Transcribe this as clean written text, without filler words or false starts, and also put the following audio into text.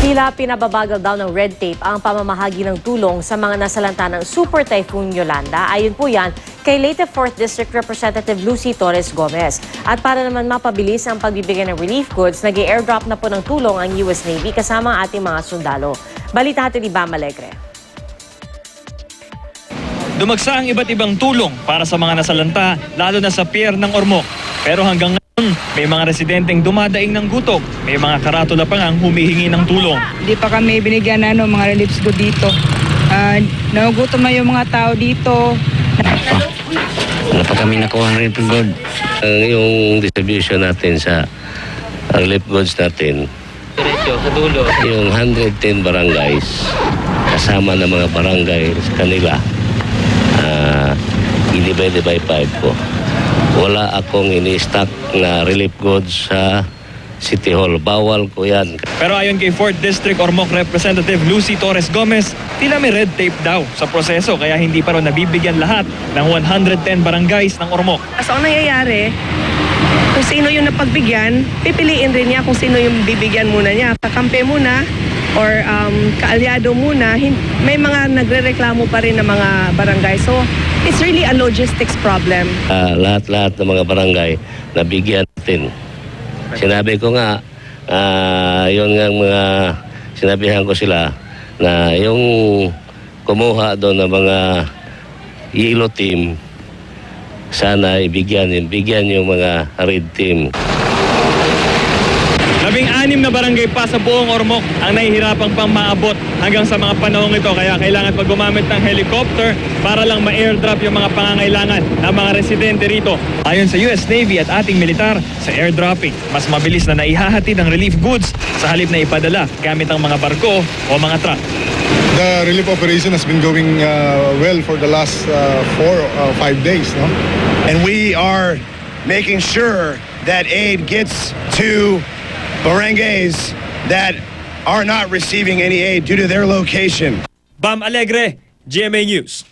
Tila pinababagal daw ng red tape ang pamamahagi ng tulong sa mga nasalanta ng Super Typhoon Yolanda. Ayon po yan kay Leyte 4th District Representative Lucy Torres Gomez. At para naman mapabilis ang pagbibigay ng relief goods, nag-airdrop na po ng tulong ang US Navy kasama ang ating mga sundalo. Balita natin ni Bam Alegre. Dumagsa ang iba't ibang tulong para sa mga nasalanta, lalo na sa pier ng Ormoc. Pero hanggang ngayon, may mga residenteng dumadaing ng gutok. May mga karatula pa ngang humihingi ng tulong. Hindi pa kami binigyan mga reliefs go dito. Nagugutom na yung mga tao dito. Wala pa kami nakuha ng relief goods. Yung distribution natin sa relief goods natin, sa dulo, yung 110 barangays, kasama ng mga barangay sa kanila, i-divide by 5 po. Wala akong ini-stock na relief goods sa City Hall. Bawal ko yan. Pero ayon kay 4th District Ormoc Representative Lucy Torres Gomez, tila may red tape daw sa proseso kaya hindi pa raw nabibigyan lahat ng 110 barangays ng Ormoc. So ang nangyayari, kung sino yung napagbigyan, pipiliin rin niya kung sino yung bibigyan muna niya. Kakampi muna or kaalyado muna, may mga nagrereklamo pa rin ng mga barangay. So it's really a logistics problem. Lahat-lahat ng mga barangay nabigyan natin. Sinabi ko nga, yun nga mga sinabihan ko sila na yung kumuha doon ng mga yellow team, sana bigyan yung mga red team. 16 na barangay pa sa buong Ormoc ang nahihirapang pang maabot hanggang sa mga panahong ito. Kaya kailangan pa gumamit ng helicopter para lang ma-airdrop yung mga pangangailangan ng mga residente rito. Ayon sa US Navy at ating militar, sa airdropping, mas mabilis na naihahatid ang relief goods sa halip na ipadala gamit ang mga barko o mga truck. The relief operation has been going well for the last 4 or 5 days, no? And we are making sure that aid gets to barangays that are not receiving any aid due to their location. Bam Alegre, GMA News.